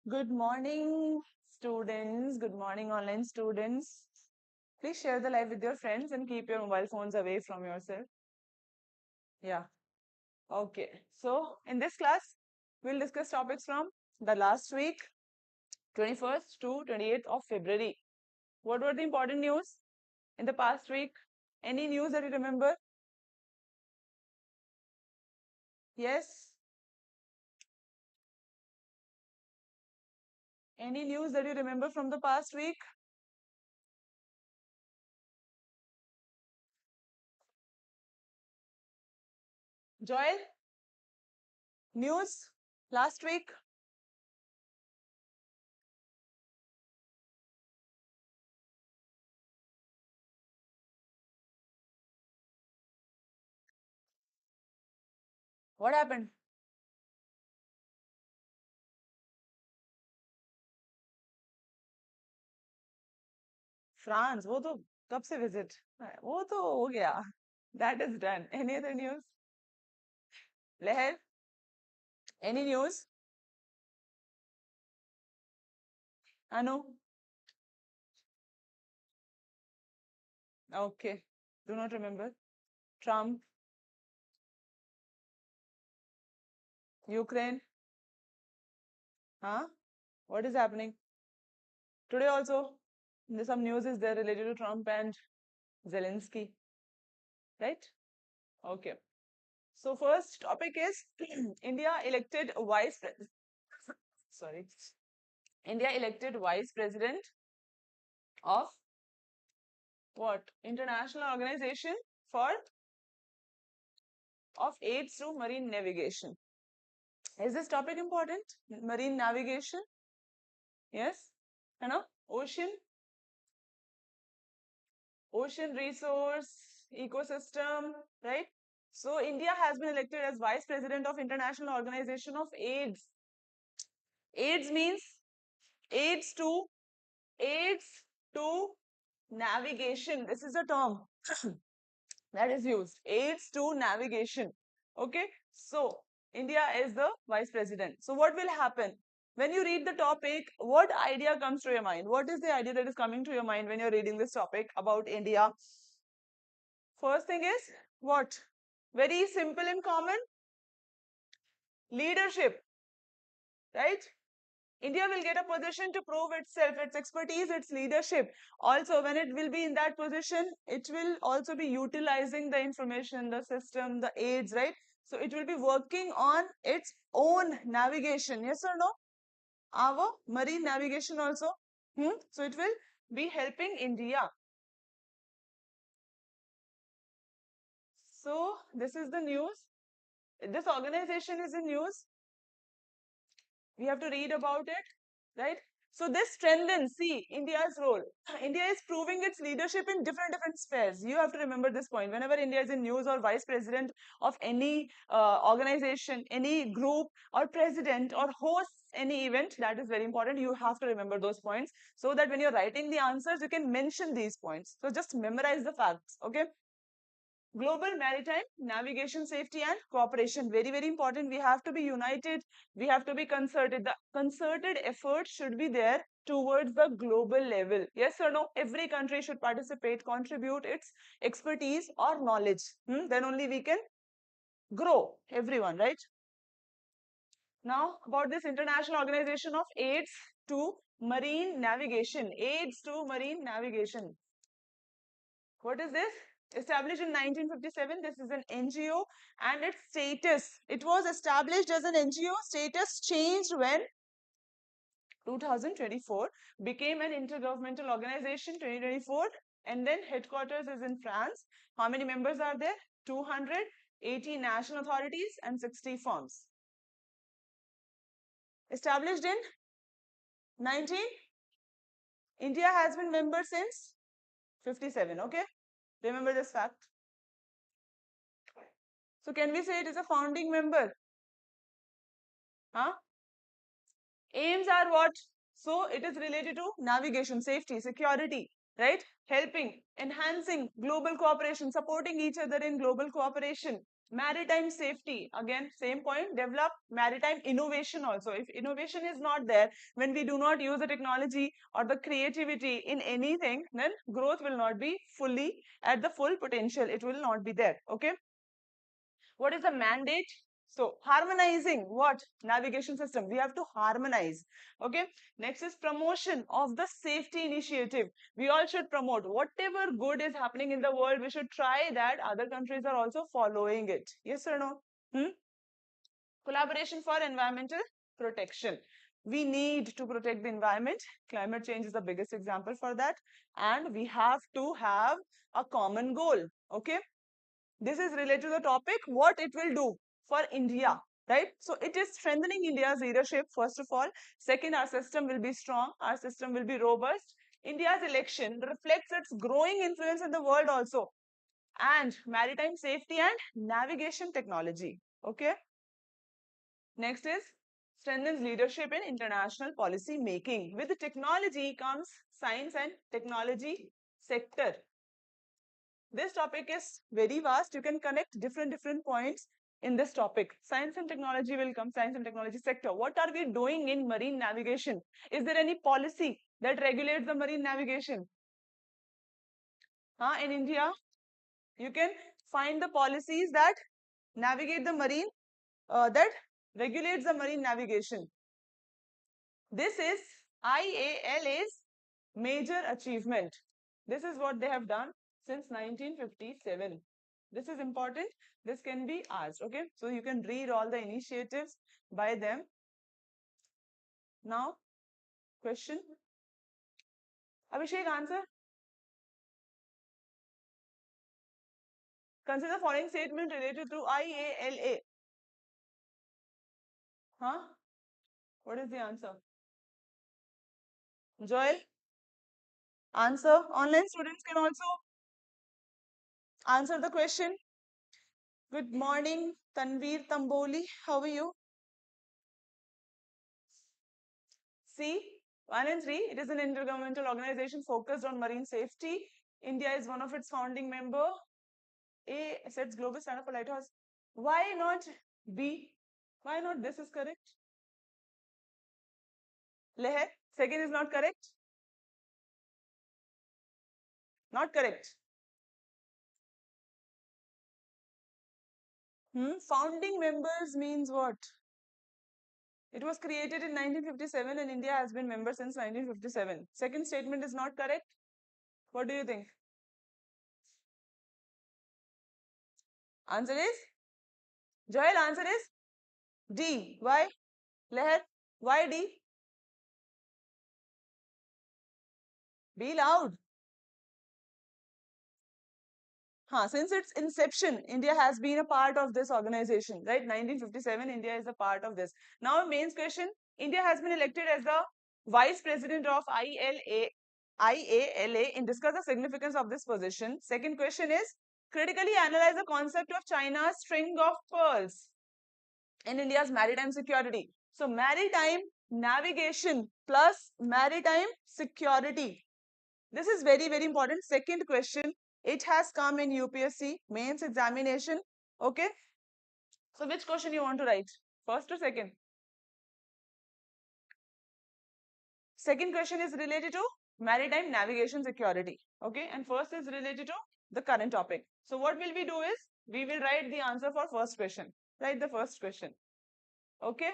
Good morning, students. Good morning, online students. Please share the live with your friends and keep your mobile phones away from yourself. Yeah. Okay. So, in this class, we'll discuss topics from the last week, 21st to 28th of February. What were the important news in the past week? Any news that you remember? Yes? Any news that you remember from the past week? Joel? News last week? What happened? France वो तो कब से visit वो तो हो गया that is done any other news लहर any news अनु okay do not remember Trump Ukraine हाँ what is happening today also there's some news is there related to Trump and Zelensky, right? Okay, so first topic is India elected vice sorry India elected vice president of what international organization for of aids to marine navigation. Is this topic important? Marine navigation? Yes? You know? Ocean resource, ecosystem, right? So India has been elected as Vice President of International Organization of AIDS. AIDS means aids to aids to navigation. This is a term that is used. Aids to navigation. Okay? So India is the Vice President. So what will happen? When you read the topic, what idea comes to your mind? What is the idea that is coming to your mind when you're reading this topic about India? First thing is what? Very simple and common. Leadership, right? India will get a position to prove itself, its expertise, its leadership. Also, when it will be in that position, it will also be utilizing the information, the system, the aids, right? So it will be working on its own navigation. Yes or no? Our marine navigation also. So it will be helping India. So this is the news. This organization is in news. We have to read about it, right? So this strengthens, see, India's role. India is proving its leadership in different spheres. You have to remember this point. Whenever India is in news or vice president of any organization, any group, or president or hosts any event, that is very important. You have to remember those points so that when you're writing the answers, you can mention these points. So just memorize the facts, okay? Global maritime navigation safety and cooperation, very important. We have to be united, we have to be concerted. The concerted effort should be there towards the global level. Yes or no? Every country should participate, contribute its expertise or knowledge. Then only we can grow, everyone, right? Now about this international organization of aids to marine navigation. Aids to marine navigation, what is this? Established in 1957, this is an NGO, and its status, it was established as an NGO, status changed when 2024 became an intergovernmental organization 2024, and then headquarters is in France. How many members are there? 280 national authorities and 60 firms. Established in 19, India has been member since 57, okay? Remember this fact. So can we say it is a founding member? Huh? Aims are what? So it is related to navigation, safety, security, right? Helping, enhancing global cooperation, supporting each other in global cooperation. Maritime safety, again, same point, develop maritime innovation also. If innovation is not there, when we do not use the technology or the creativity in anything, then growth will not be fully at the full potential. It will not be there. Okay. What is the mandate? So harmonizing what? Navigation system. We have to harmonize. Okay. Next is promotion of the safety initiative. We all should promote whatever good is happening in the world. We should try that other countries are also following it. Yes or no? Collaboration for environmental protection. We need to protect the environment. Climate change is the biggest example for that. And we have to have a common goal. Okay. This is related to the topic, what it will do for India, right? So it is strengthening India's leadership, first of all. Second, our system will be strong. Our system will be robust. India's election reflects its growing influence in the world also. And maritime safety and navigation technology. Okay. Next is strengthens leadership in international policy making. With the technology comes science and technology sector. This topic is very vast. You can connect different points in this topic. Science and technology will come, science and technology sector. What are we doing in marine navigation? Is there any policy that regulates the marine navigation? In India, you can find the policies that navigate the marine, that regulates the marine navigation. This is IALA's major achievement. This is what they have done since 1957. This is important. This can be asked. Okay. So you can read all the initiatives by them. Now, question. Abhishek, answer. Consider the following statement related to IALA. What is the answer? Joel? Answer. Online students can also answer the question. Good morning, Tanveer Tamboli. How are you? C, 1 and 3, it is an intergovernmental organization focused on marine safety. India is one of its founding member. A sets global standard for lighthouse. Why not B? Why not this is correct? Leher, second is not correct. Not correct. Founding members means what? It was created in 1957 and India has been member since 1957. Second statement is not correct. What do you think? Answer is? Joel, answer is D. Why? Leher, why D? Be loud. Since its inception, India has been a part of this organization, right? 1957, India is a part of this. Now, main question, India has been elected as the Vice President of IALA and discuss the significance of this position. Second question is, critically analyze the concept of China's string of pearls in India's maritime security. So, maritime navigation plus maritime security. This is very important. Second question, it has come in UPSC mains examination. Okay. So which question you want to write? First or second? Second question is related to maritime navigation security. Okay. And first is related to the current topic. So what will we do is, we will write the answer for first question. Write the first question. Okay.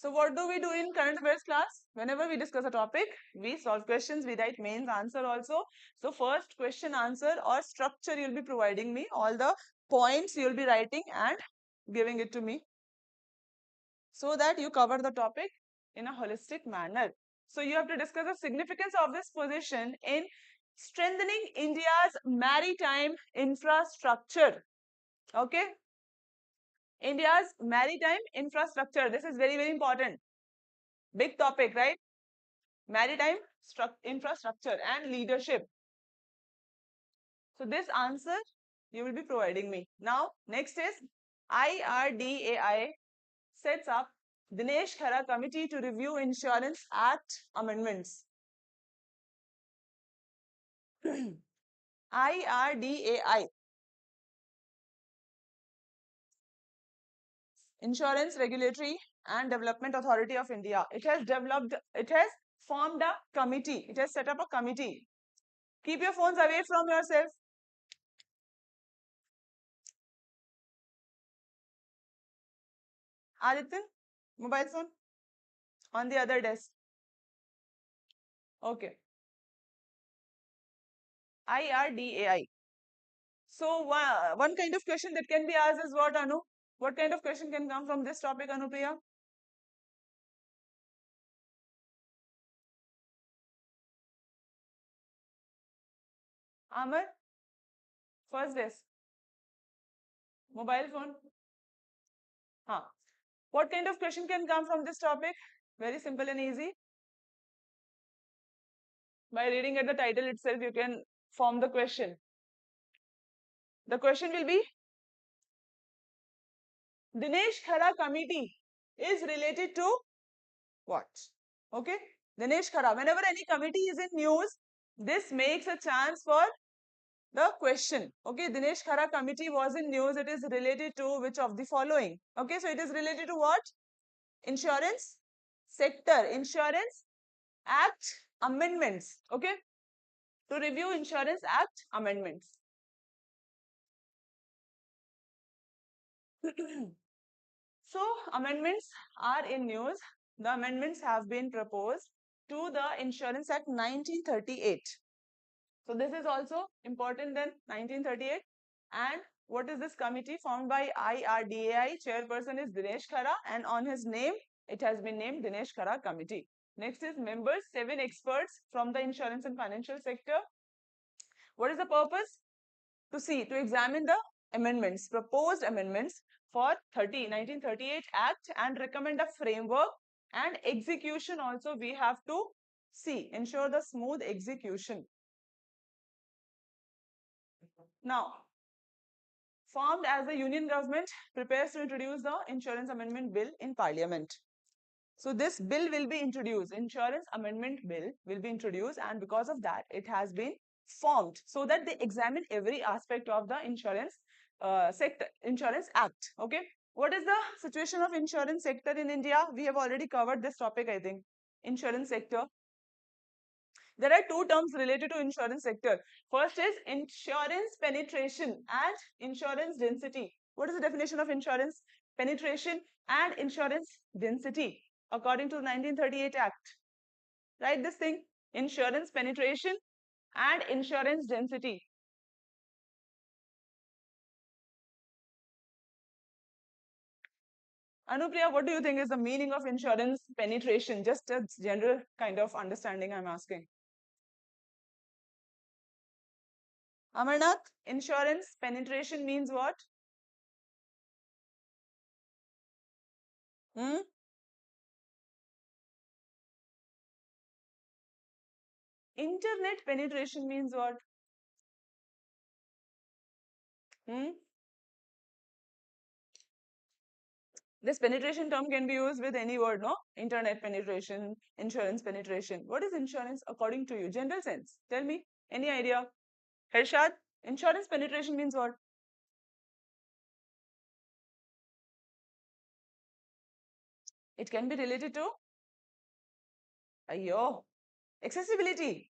So what do we do in current affairs class? Whenever we discuss a topic, we solve questions, we write mains answer also. So first question answer or structure you'll be providing me, all the points you'll be writing and giving it to me, so that you cover the topic in a holistic manner. So you have to discuss the significance of this position in strengthening India's maritime infrastructure. Okay. India's maritime infrastructure. This is very important. Big topic, right? Maritime infrastructure and leadership. So this answer you will be providing me. Now, next is IRDAI sets up Dinesh Khara Committee to review Insurance Act amendments. IRDAI Insurance Regulatory and Development Authority of India. It has formed a committee. It has set up a committee. Keep your phones away from yourself. Aditya, mobile phone on the other desk. Okay. IRDAI. So one kind of question that can be asked is what, Anu? What kind of question can come from this topic, Anupriya? Amar, first desk. Mobile phone. Huh. What kind of question can come from this topic? Very simple and easy. By reading at the title itself, you can form the question. The question will be, Dinesh Khara committee is related to what? Okay. Dinesh Khara. Whenever any committee is in news, this makes a chance for the question. Okay. Dinesh Khara committee was in news. It is related to which of the following? Okay. So it is related to what? Insurance sector. Insurance Act amendments. Okay. To review Insurance Act amendments. So amendments are in news. The amendments have been proposed to the Insurance Act 1938. So this is also important than 1938. And what is this committee formed by IRDAI? Chairperson is Dinesh Khara, and on his name it has been named Dinesh Khara Committee. Next is members, 7 experts from the insurance and financial sector. What is the purpose? To examine the amendments, proposed amendments for 1938 Act and recommend a framework and execution also we have to see, ensure the smooth execution. Now, formed as the union government prepares to introduce the insurance amendment bill in parliament. So this bill will be introduced, insurance amendment bill will be introduced, and because of that it has been formed so that they examine every aspect of the insurance sector, insurance act. Okay, what is the situation of insurance sector in India? We have already covered this topic, I think. Insurance sector, there are two terms related to insurance sector. First is insurance penetration and insurance density. What is the definition of insurance penetration and insurance density according to 1938 Act? Write this thing, insurance penetration and insurance density. Anupriya, what do you think is the meaning of insurance penetration? Just a general kind of understanding I'm asking. Amarnath, insurance penetration means what? Internet penetration means what? This penetration term can be used with any word, no? Internet penetration, insurance penetration. What is insurance according to you? General sense. Tell me. Any idea? Harshad, insurance penetration means what? It can be related to Ayyo. Accessibility.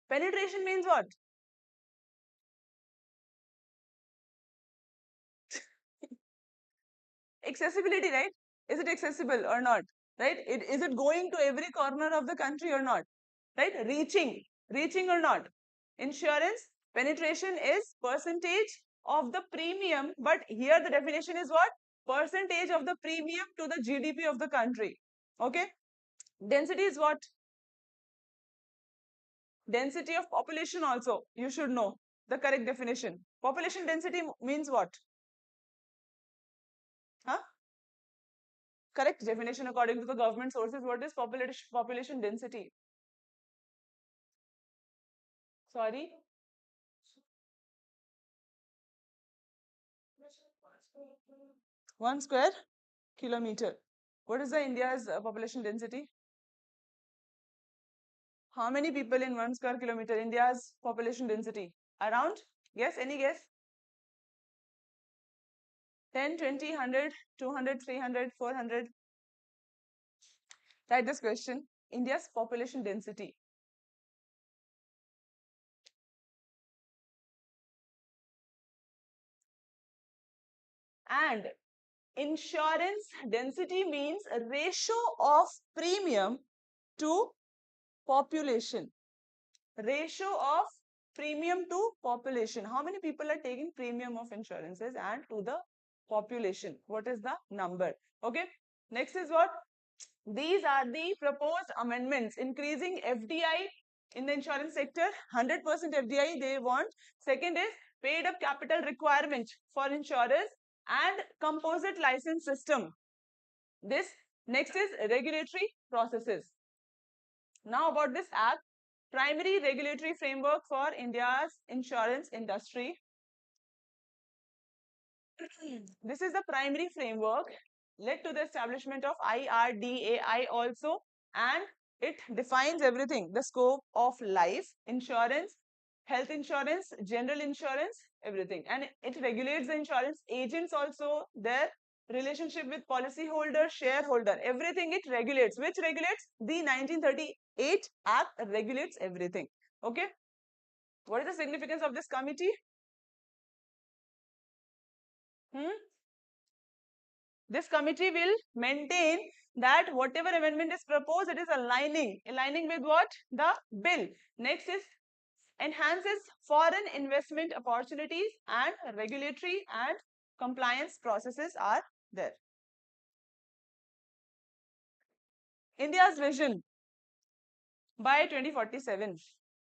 Penetration means what? Accessibility, right? Is it accessible or not? Right? Is it going to every corner of the country or not? Right? Reaching or not? Insurance penetration is percentage of the premium, but here the definition is what? Percentage of the premium to the GDP of the country. Okay? Density is what? Density of population also. You should know the correct definition. Population density means what? Huh? Correct definition according to the government sources. What is population density? Sorry? 1 square kilometer. What is the India's population density? How many people in 1 square kilometer? India's population density? Around? Yes, any guess? 10, 20, 100, 200, 300, 400. Write this question. India's population density. And insurance density means a ratio of premium to population. Ratio of premium to population. How many people are taking premium of insurances and to the population? What is the number? Okay. Next is what? These are the proposed amendments increasing FDI in the insurance sector. 100% FDI they want. Second is paid up capital requirement for insurers and composite license system. This next is regulatory processes. Now about this act, primary regulatory framework for India's insurance industry. This is the primary framework led to the establishment of IRDAI also, and it defines everything, the scope of life insurance, health insurance, general insurance, everything. And it regulates the insurance agents also, their relationship with policyholder, shareholder, everything it regulates. Which regulates? The 1938 Act regulates everything. Okay. What is the significance of this committee? This committee will maintain that whatever amendment is proposed, it is aligning with what? The bill. Next is enhances foreign investment opportunities, and regulatory and compliance processes are there. India's vision by 2047.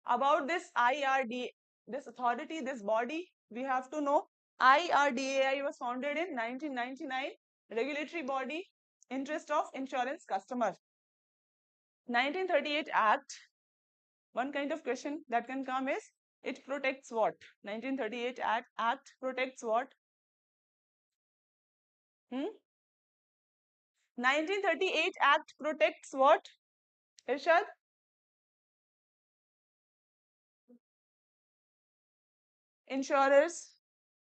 About this IRD, this authority, this body, we have to know IRDAI was founded in 1999, regulatory body, interest of insurance customer. 1938 Act, one kind of question that can come is, it protects what? 1938 Act protects what? 1938 Act protects what? Irshad? Insurers.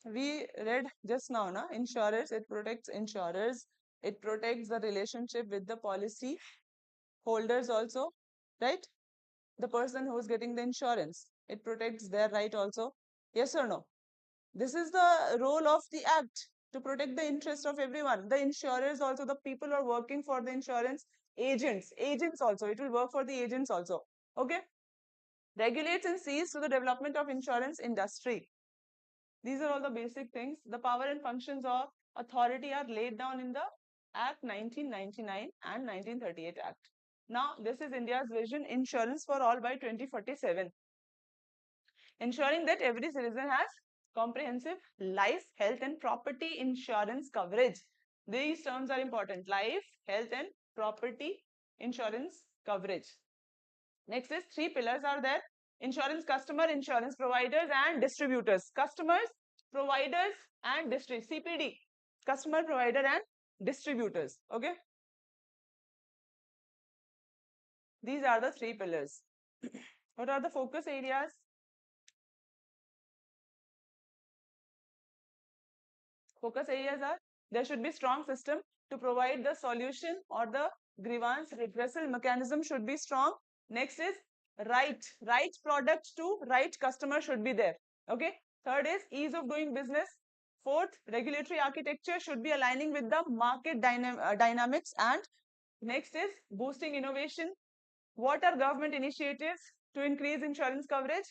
We read just now, na? Insurers, it protects insurers. It protects the relationship with the policy holders also, right? The person who is getting the insurance. It protects their right also. Yes or no? This is the role of the act, to protect the interest of everyone. The insurers also, the people who are working for the insurance, agents also. It will work for the agents also. Okay. Regulates and sees to the development of insurance industry. These are all the basic things. The power and functions of authority are laid down in the Act 1999 and 1938 Act. Now, this is India's vision, insurance for all by 2047. Ensuring that every citizen has comprehensive life, health and property insurance coverage. These terms are important. Life, health and property insurance coverage. Next is 3 pillars are there. Insurance customer, insurance providers and distributors. Customers, providers and CPD. Customer, provider and distributors. Okay. These are the 3 pillars. What are the focus areas? Focus areas are, there should be strong system to provide the solution, or the grievance redressal mechanism should be strong. Next is right product to right customer should be there. Okay. Third is ease of doing business. Fourth, regulatory architecture should be aligning with the market dynamics. And next is boosting innovation. What are government initiatives to increase insurance coverage?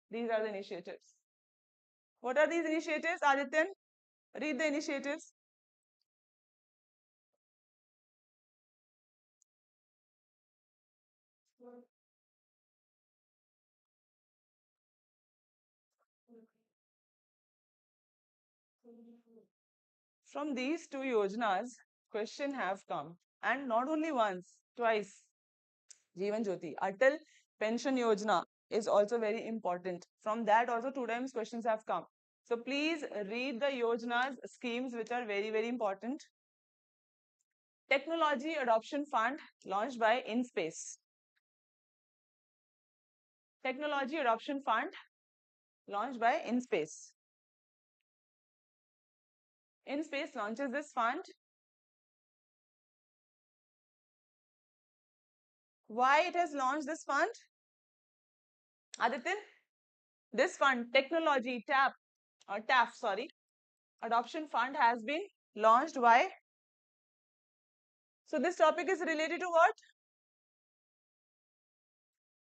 These are the initiatives. What are these initiatives, Adityan? Read the initiatives. From these 2 yojanas, question have come, and not only once, twice. Jeevan Jyoti, Atal Pension Yojana is also very important. From that also 2 times questions have come. So please read the yojanas, schemes which are very, very important. Technology Adoption Fund launched by InSpace. Technology Adoption Fund launched by InSpace. InSpace launches this fund. Why it has launched this fund? Aditya, this fund, technology TAF, sorry, adoption fund has been launched. Why? So this topic is related to what?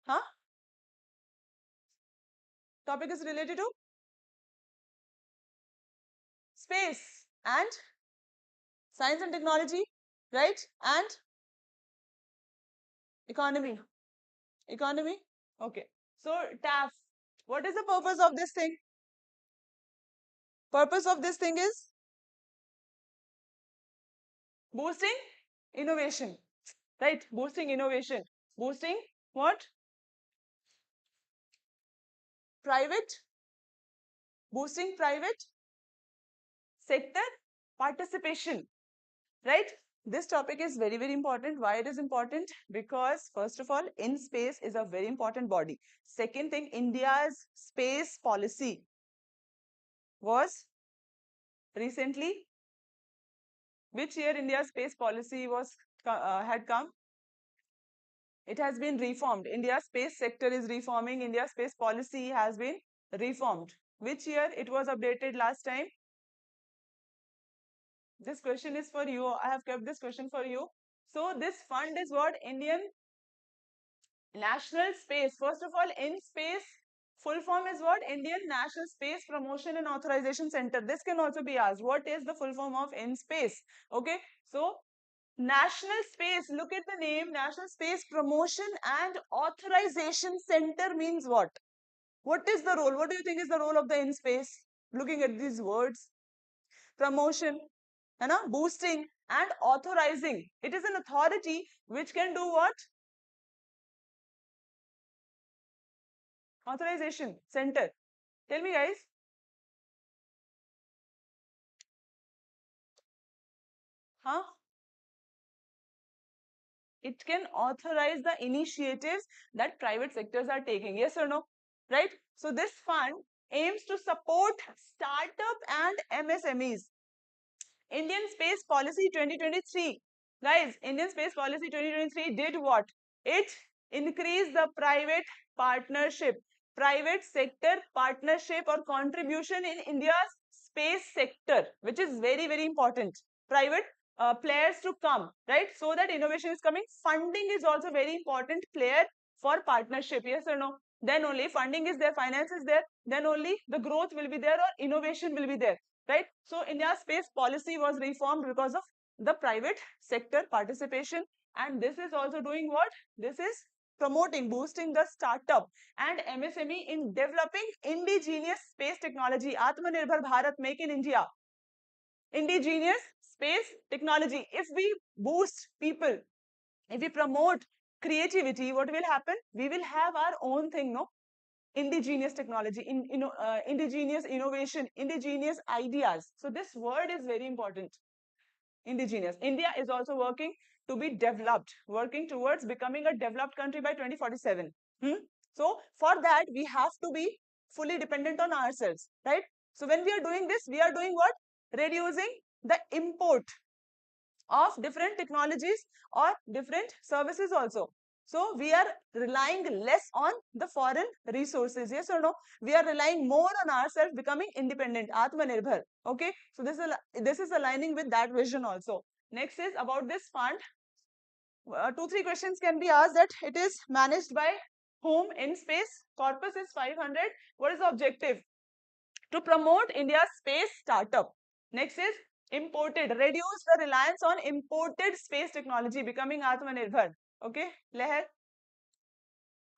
Huh? Topic is related to space and science and technology, right? And economy. Economy. Okay. So TAF, what is the purpose of this thing? Purpose of this thing is boosting innovation, right? Boosting innovation. Boosting what? Private. Boosting private sector participation, right? This topic is very, very important. Why it is important? Because first of all, InSpace is a very important body. Second thing, India's space policy was recently, which year India's space policy was had come? It has been reformed. India's space sector is reforming. India's space policy has been reformed. Which year it was updated last time? This question is for you. I have kept this question for you. So this fund is what? Indian National Space. First of all, InSpace, full form is what? Indian National Space Promotion and Authorization Center. This can also be asked. What is the full form of InSpace? Okay. So National Space, look at the name. National Space Promotion and Authorization Center means what? What is the role? What do you think is the role of the InSpace? Looking at these words. Promotion, boosting and authorizing. It is an authority which can do what? Authorization center. Tell me, guys. Huh? It can authorize the initiatives that private sectors are taking. Yes or no? Right? So this fund aims to support startup and MSMEs. Indian Space Policy 2023. Guys, Indian Space Policy 2023 did what? It increased the private sector partnership or contribution in India's space sector, which is very, very important. Private players to come, right? So that innovation is coming. Funding is also very important player for partnership. Yes or no? Then only funding is there, finance is there, then only the growth will be there or innovation will be there, right? So India's space policy was reformed because of the private sector participation, and this is also doing what? This is promoting, boosting the startup and MSME in developing indigenous space technology. Atmanirbhar Bharat, Make in India. Indigenous space technology. If we boost people, if we promote creativity, what will happen? We will have our own thing, no? Indigenous technology, indigenous innovation, indigenous ideas. So this word is very important. Indigenous. India is also working to be developed, working towards becoming a developed country by 2047. So for that, we have to be fully dependent on ourselves, right? So when we are doing this, we are doing what? Reducing the import of different technologies or different services also. So we are relying less on the foreign resources. Yes or no? We are relying more on ourselves, becoming independent, Atmanirbhar. Okay. So this is aligning with that vision also. Next is about this fund. 2-3 questions can be asked. That it is managed by whom? InSpace. Corpus is 500. What is the objective? To promote India's space startup. Next is imported. Reduce the reliance on imported space technology, becoming Atmanirbhar. Okay. Leher.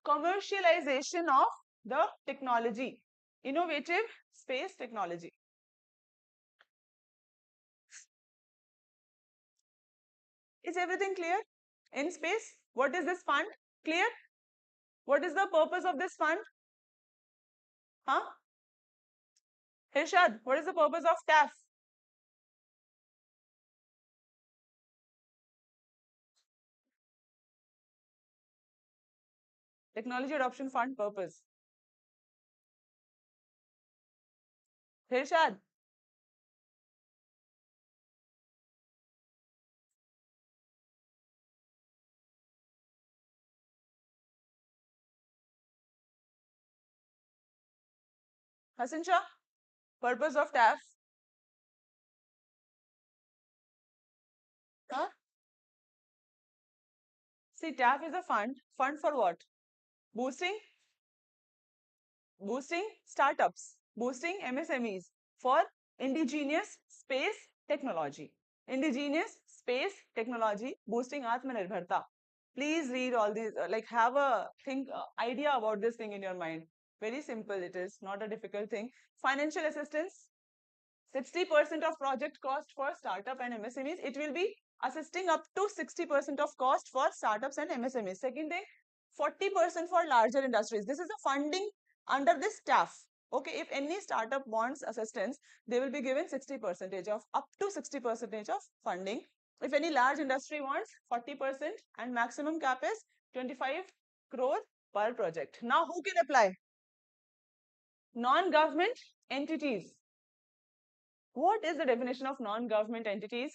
Commercialization of the technology. Innovative space technology. Is everything clear? InSpace. What is this fund? Clear? What is the purpose of this fund? Huh? Hirshad, what is the purpose of TAF? Technology Adoption Fund purpose. Hirshad. Hasan Shah, purpose of TAF? Huh? See, TAF is a fund. Fund for what? Boosting startups, boosting MSMEs for indigenous space technology. Indigenous space technology, boosting Atmanirbharta. Please read all these, like have a idea about this thing in your mind. Very simple it is, not a difficult thing. Financial assistance, 60% of project cost for startup and MSMEs. It will be assisting up to 60% of cost for startups and MSMEs. Second thing, 40% for larger industries. This is a funding under this staff. Okay, if any startup wants assistance, they will be given 60% of up to 60% of funding. If any large industry wants 40% and maximum cap is 25 crore per project. Now, who can apply? Non-government entities. What is the definition of non-government entities?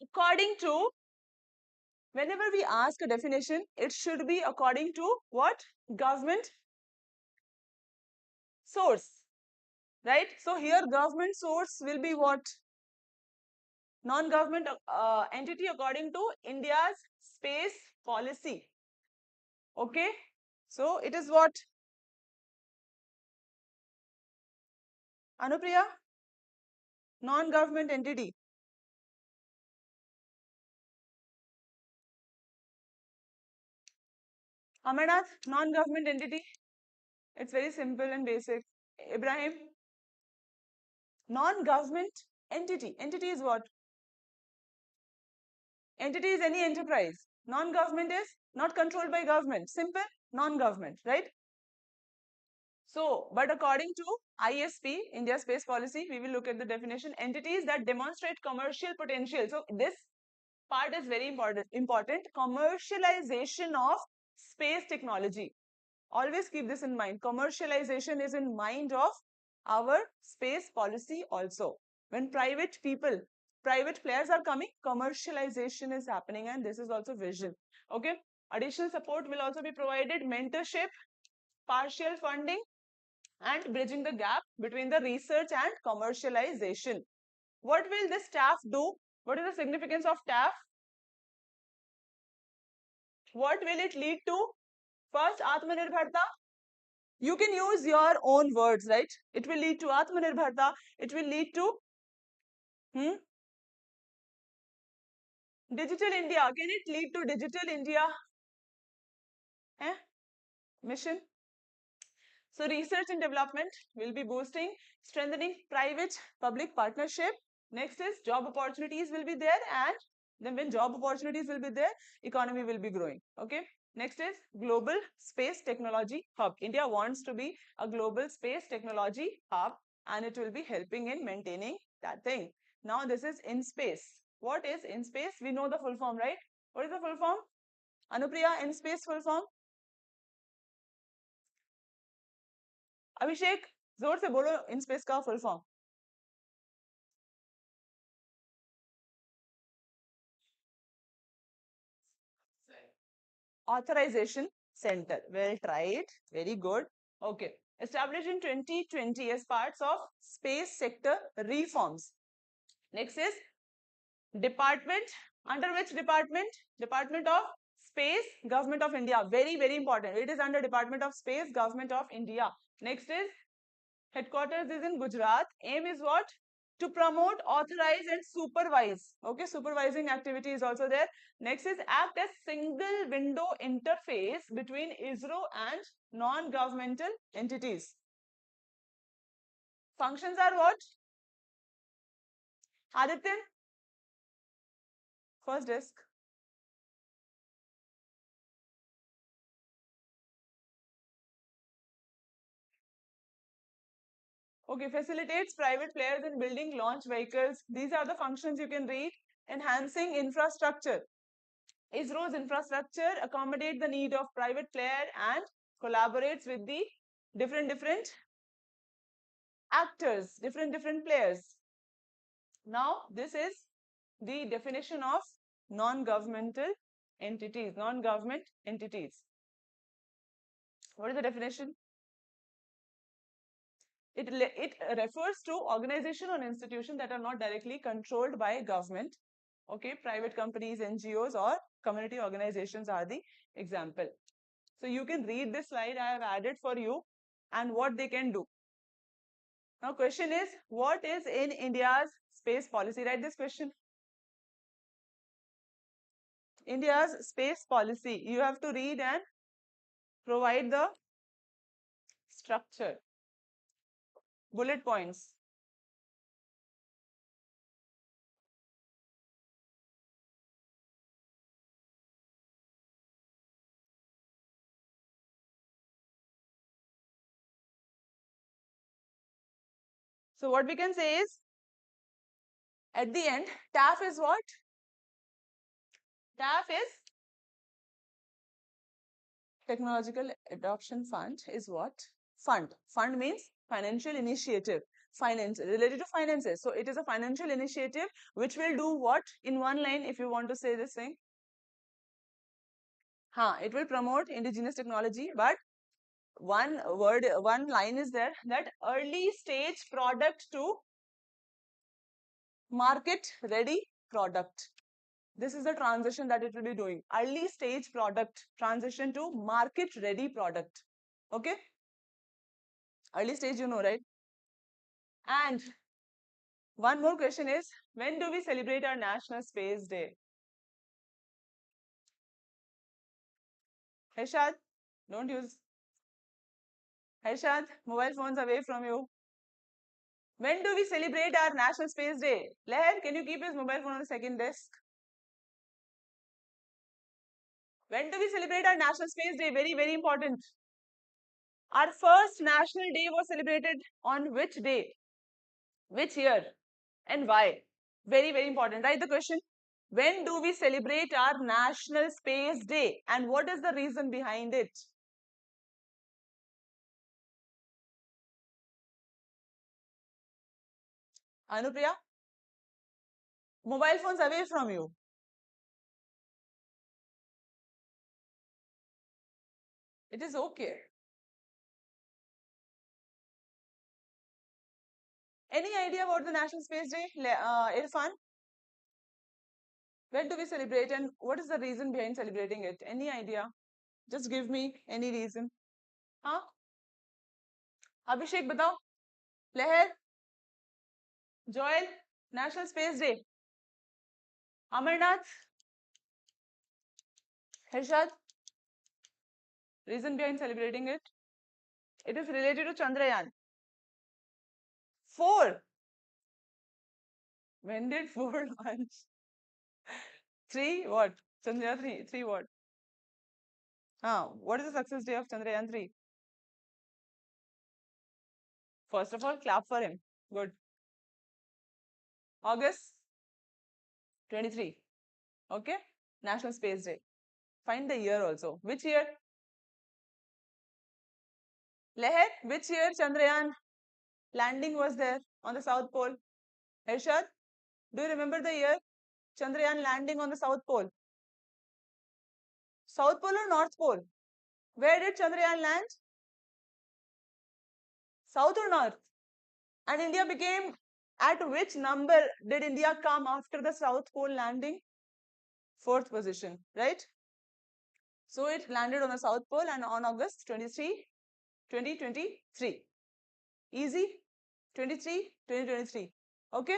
According to, whenever we ask a definition, it should be according to what? Government source, right? So here government source will be what? Non-government entity according to India's space policy. Okay, so it is what? Anupriya? Non-government entity. Amarnath, non-government entity. It's very simple and basic. Ibrahim, non-government entity. Entity is what? Entity is any enterprise. Non-government is not controlled by government. Simple, non-government, right? So, but according to ISP, India Space Policy, we will look at the definition. Entities that demonstrate commercial potential. So, this part is very important. Commercialization of space technology. Always keep this in mind. Commercialization is in mind of our space policy also. When private players are coming, commercialization is happening, and this is also vision. Okay. Additional support will also be provided, mentorship, partial funding, and bridging the gap between the research and commercialization. What will this staff do? What is the significance of TAF? What will it lead to? First, Atmanirbharta. You can use your own words, right? It will lead to Atmanirbharta. It will lead to Digital India. Can it lead to Digital India mission? So research and development will be boosting, strengthening private-public partnership. Next is job opportunities will be there, and then when job opportunities will be there, economy will be growing. Okay. Next is global space technology hub. India wants to be a global space technology hub, and it will be helping in maintaining that thing. Now this is in space. What is in space? We know the full form, right? What is the full form? Anupriya, in space full form? अभिषेक जोर से बोलो in space का full form authorization center. Well tried, very good. Okay, established in 2020 as parts of space sector reforms. Next is department. Under which department? Department of Space, Government of India. Very, very important. It is under Department of Space, Government of India. Next is headquarters is in Gujarat. Aim is what? To promote, authorize and supervise. Okay, supervising activity is also there. Next is act as single window interface between ISRO and non-governmental entities. Functions are what? Aditya? First desk. Okay, facilitates private players in building launch vehicles. These are the functions you can read. Enhancing infrastructure. ISRO's infrastructure accommodate the need of private player and collaborates with the different actors, different players. Now, this is the definition of non-governmental entities, non-government entities. What is the definition? It refers to organization or institution that are not directly controlled by government. Okay, private companies, NGOs, or community organizations are the example. So you can read this slide I have added for you and what they can do. Now question is, what is in India's space policy? Write this question. India's space policy. You have to read and provide the structure. Bullet points. So what we can say is, at the end, TAF is what? TAF is Technological Adoption Fund is what? Fund. Fund means financial initiative. Finance, related to finances. So it is a financial initiative which will do what? In one line, if you want to say this thing. It will promote indigenous technology, but one word, one line is there, that early stage product to market ready product. This is the transition that it will be doing. Early stage product transition to market ready product. Okay. Early stage, you know, right? And one more question is, when do we celebrate our National Space Day? Harshad, don't use. Harshad, mobile phones away from you. When do we celebrate our National Space Day? Leher, can you keep his mobile phone on the second desk? When do we celebrate our National Space Day? Very, very important. Our first National Day was celebrated on which day? Which year? And why? Very, very important. Write the question. When do we celebrate our National Space Day? And what is the reason behind it? Anupriya? Mobile phones away from you. It is okay. Any idea about the National Space Day, Irfan? When do we celebrate and what is the reason behind celebrating it? Any idea? Just give me any reason. Huh? Abhishek, batao. Leher? Joel? National Space Day. Amarnath? Harshad? Reason behind celebrating it? It is related to Chandrayaan. 4. When did 4 launch? 3 what? Chandrayaan 3. 3 what? What is the success day of Chandrayaan 3? First of all, clap for him. Good. August 23. Okay? National Space Day. Find the year also. Which year? Leher, which year Chandrayaan landing was there on the South Pole? Harshad, do you remember the year Chandrayaan landing on the South Pole? South Pole or North Pole? Where did Chandrayaan land? South or North? And India became, at which number did India come after the South Pole landing? 4th position, right? So it landed on the South Pole and on August 23, 2023. Easy? 2023. Okay?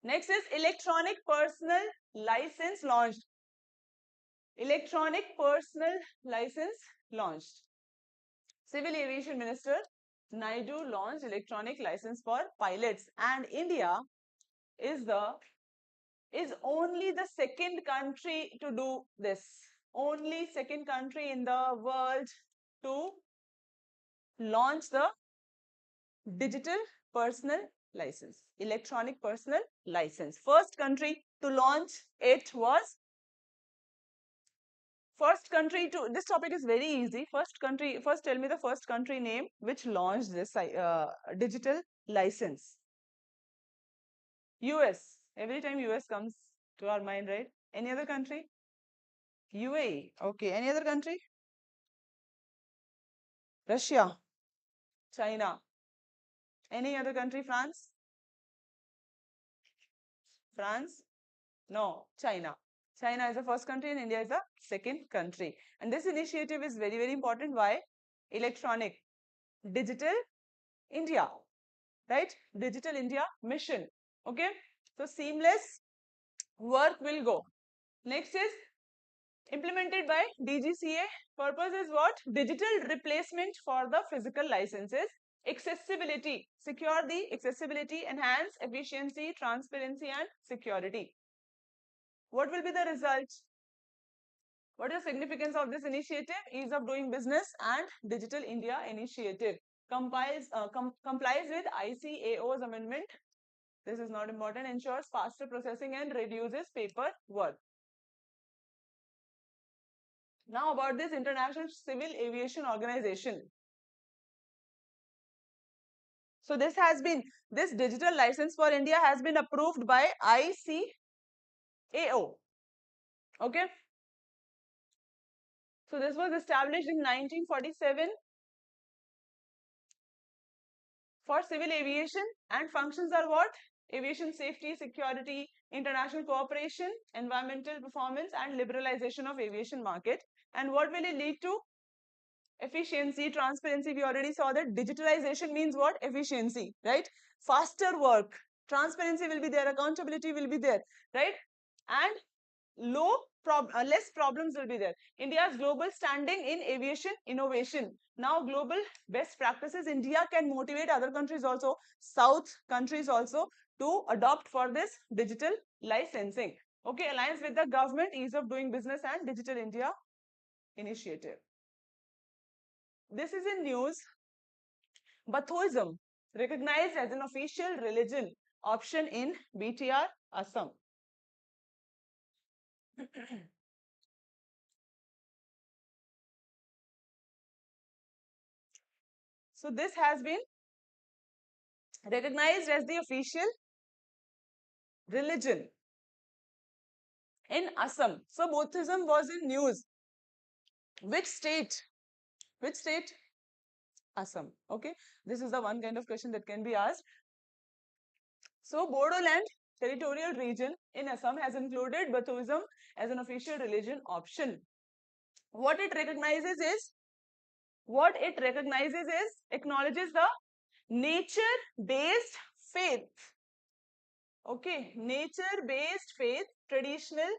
Next is electronic personal license launched. Electronic personal license launched. Civil Aviation Minister Naidu launched electronic license for pilots, and India is only the second country to do this. Only second country in the world to launch the digital personal license, electronic personal license. First country to launch it was, first country to, this topic is very easy. First tell me the first country name which launched this digital license. US. Every time US comes to our mind, right? Any other country? UAE. Okay. Any other country? Russia. China. Any other country? France? France? No, China. China is the first country and India is the second country. And this initiative is very, very important. Why? Electronic, digital India, right? Digital India mission. Okay. So seamless work will go. Next is implemented by DGCA. Purpose is what? Digital replacement for the physical licenses. Accessibility. Secure the accessibility, enhance efficiency, transparency and security. What will be the result? What is the significance of this initiative? Ease of doing business and Digital India initiative. Complies with ICAO's amendment. This is not important. Ensures faster processing and reduces paper work. Now about this International Civil Aviation Organization. So this digital license for India has been approved by ICAO. Okay. So this was established in 1947 for civil aviation, and functions are what? Aviation safety, security, international cooperation, environmental performance and liberalization of aviation market. And what will it lead to? Efficiency, transparency. We already saw that digitalization means what? Efficiency, right? Faster work, transparency will be there, accountability will be there, right? And less problems will be there. India's global standing in aviation innovation. Now global best practices, India can motivate other countries also, South countries also, to adopt for this digital licensing. Okay, alliance with the government, ease of doing business and Digital India initiative. This is in news. Bathoism recognized as an official religion option in BTR Assam. So this has been recognized as the official religion in Assam. So Bauthism was in news. Which state? Which state? Assam. Okay. This is the one kind of question that can be asked. So Bodoland territorial region in Assam has included Bauthism as an official religion option. What it recognizes is, acknowledges the nature-based faith. Okay, nature-based faith, traditional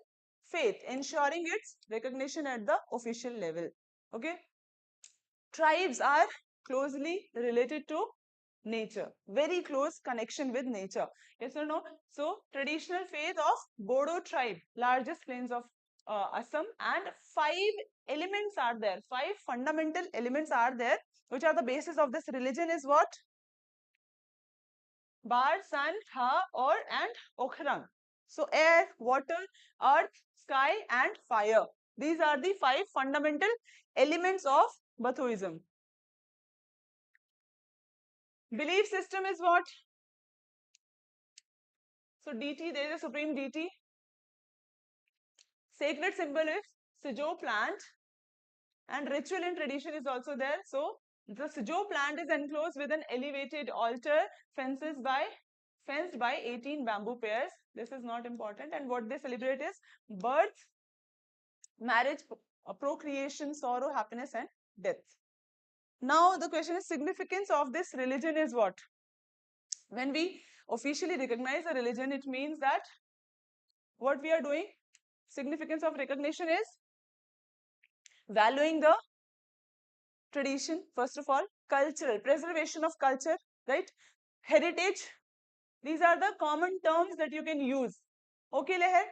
faith, ensuring its recognition at the official level. Okay, tribes are closely related to nature, very close connection with nature. Yes or no? So, traditional faith of Bodo tribe, largest plains of Assam, and 5 elements are there. 5 fundamental elements are there, which are the basis of this religion. Is what? Bar, sun, ha, or and okhrang. So air, water, earth, sky and fire. These are the 5 fundamental elements of Bathouism. Belief system is what? So deity, there is a supreme deity. Sacred symbol is Sijo plant, and ritual and tradition is also there. So the Sijo plant is enclosed with an elevated altar, fenced by 18 bamboo pairs. This is not important. And what they celebrate is birth, marriage, procreation, sorrow, happiness and death. Now the question is, significance of this religion is what? When we officially recognize a religion, it means that what we are doing, significance of recognition is valuing the tradition, first of all, cultural, preservation of culture, right? Heritage, these are the common terms that you can use. Okay, Leher?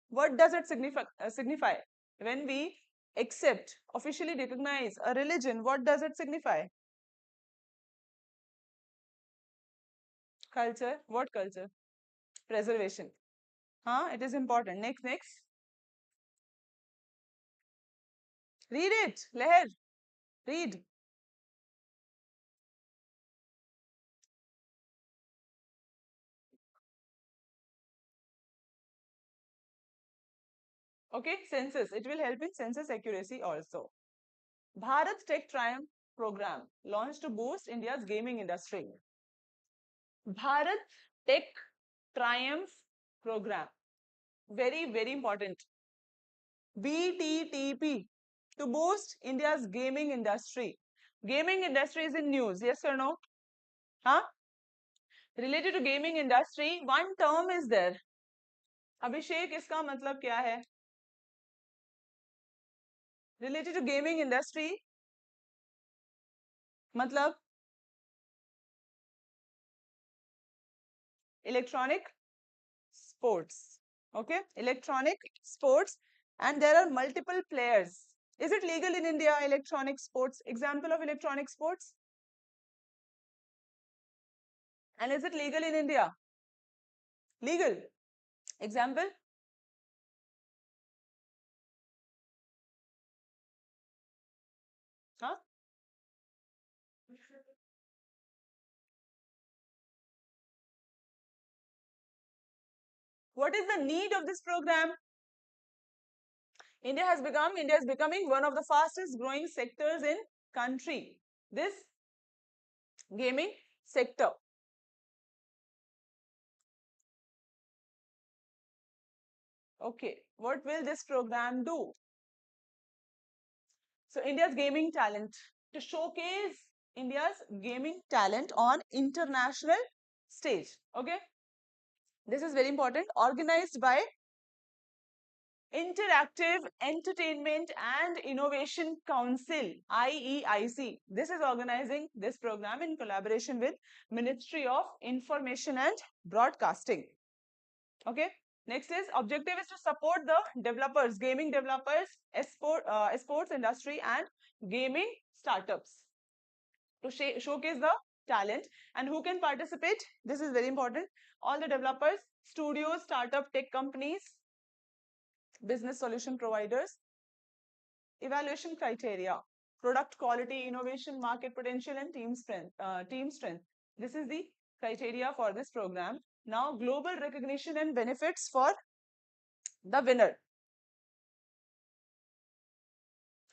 What does it signify? When we accept, officially recognize a religion, what does it signify? Culture. What culture? Preservation. It is important. Next. Read it, Leher. Read. Okay, census. It will help in census accuracy also. Bharat Tech Triumph program launched to boost India's gaming industry? Bharat Tech Triumph program. Very, very important. BTTP to boost India's gaming industry. Gaming industry is in news, yes or no? Huh? Related to gaming industry, one term is there. Abhishek, इसका मतलब क्या है? Related to gaming industry, मतलब electronic sports. Okay, electronic sports, and there are multiple players. Is it legal in India, electronic sports? Example of electronic sports? And is it legal in India? Legal. Example? Huh? What is the need of this program? India is becoming one of the fastest growing sectors in country. This gaming sector. Okay, what will this program do? So India's gaming talent, to showcase India's gaming talent on international stage. Okay, this is very important. Organized by Interactive Entertainment and Innovation Council, IEIC. This is organizing this program in collaboration with Ministry of Information and Broadcasting. Okay. Next is objective is to support the developers, gaming developers, sports industry and gaming startups to showcase the talent. And who can participate? This is very important. All the developers, studios, startup, tech companies, business solution providers. Evaluation criteria: product quality, innovation, market potential, and team strength. This is the criteria for this program. Now, global recognition and benefits for the winner.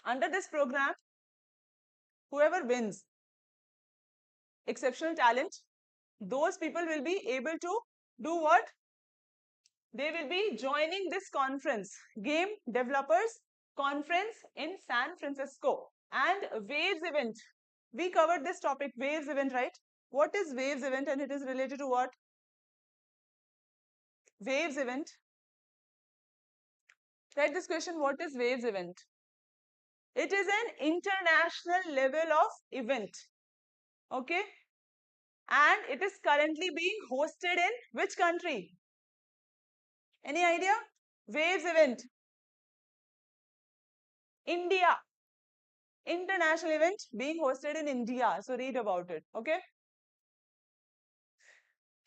Under this program, whoever wins exceptional talent, those people will be able to do what? They will be joining this conference, Game Developers Conference in San Francisco, and Waves event. We covered this topic, Waves event, right? What is Waves event, and it is related to what? Waves event. Write this question, what is Waves event? It is an international level of event. Okay? And it is currently being hosted in which country? Any idea? Waves event. India. International event being hosted in India. So read about it. Okay?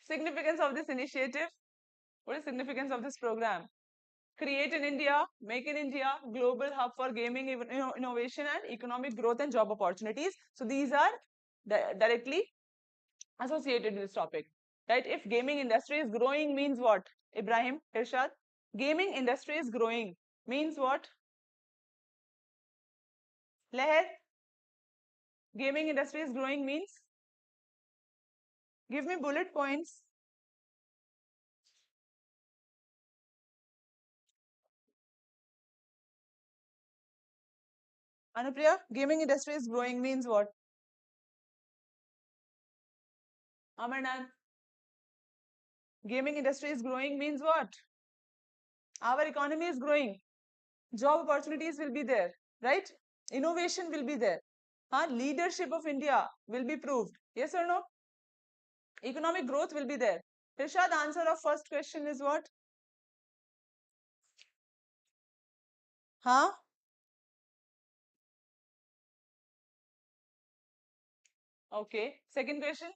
Significance of this initiative. What is significance of this program? Create in India, make in India, global hub for gaming innovation and economic growth and job opportunities. So these are directly associated with this topic, right? If gaming industry is growing means what? Ibrahim, Irshad, gaming industry is growing means what? Leher, gaming industry is growing means? Give me bullet points. Anupriya, gaming industry is growing means what? Amarnath, gaming industry is growing means what? Our economy is growing. Job opportunities will be there, right? Innovation will be there. Leadership of India will be proved. Yes or no? Economic growth will be there. Rishad, answer of first question is what? Huh? Okay. Second question.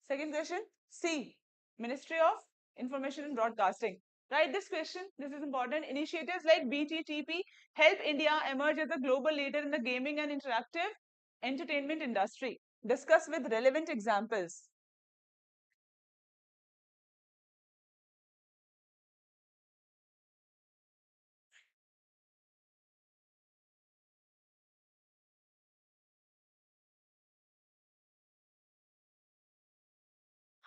Second question. C. Ministry of Information and Broadcasting. Write this question. This is important. Initiatives like BTTP help India emerge as a global leader in the gaming and interactive entertainment industry. Discuss with relevant examples.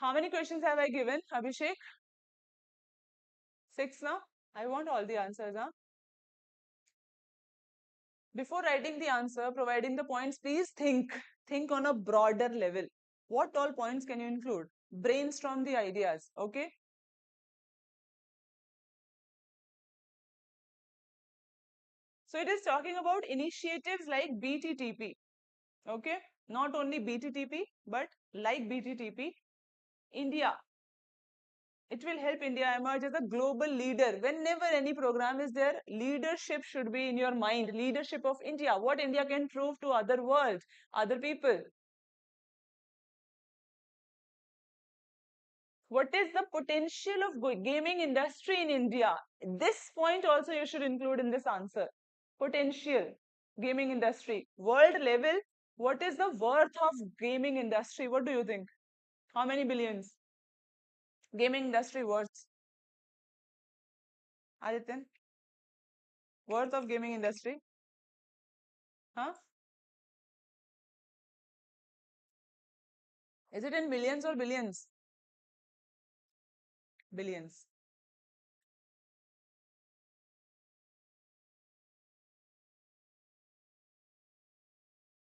How many questions have I given, Abhishek? 6 now? I want all the answers, huh? Before writing the answer, providing the points, please think. Think on a broader level. What all points can you include? Brainstorm the ideas, okay? So it is talking about initiatives like BTTP, okay? Not only BTTP, but like BTTP, India. It will help India emerge as a global leader. Whenever any program is there, leadership should be in your mind. Leadership of India. What India can prove to other world, other people. What is the potential of gaming industry in India? This point also you should include in this answer. Potential gaming industry. World level, what is the worth of gaming industry? What do you think? How many billions? Gaming industry worth. Adityan? Worth of gaming industry? Huh? Is it in millions or billions? Billions.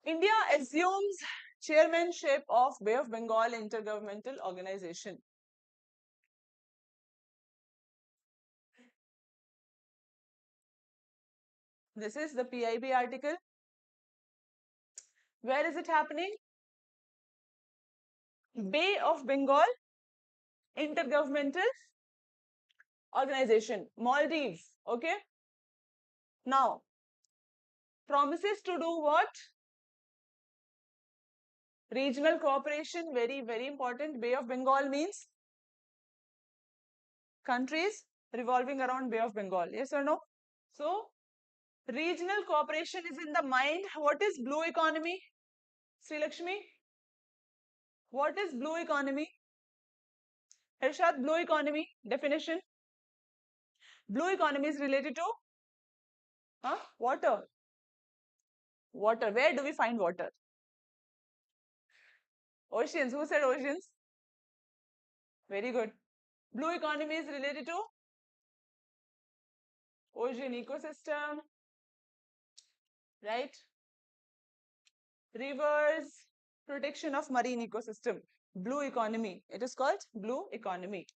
India assumes chairmanship of Bay of Bengal Intergovernmental Organization. This is the PIB article. Where is it happening? Bay of Bengal Intergovernmental Organization, Maldives. Okay. Now, promises to do what? Regional cooperation, very, very important. Bay of Bengal means countries revolving around Bay of Bengal. Yes or no? So, regional cooperation is in the mind. What is blue economy? Sri Lakshmi? What is blue economy? Harshad, blue economy definition. Blue economy is related to water. Water. Where do we find water? Oceans. Who said oceans? Very good. Blue economy is related to ocean ecosystem, right? Rivers, protection of marine ecosystem. Blue economy. It is called blue economy.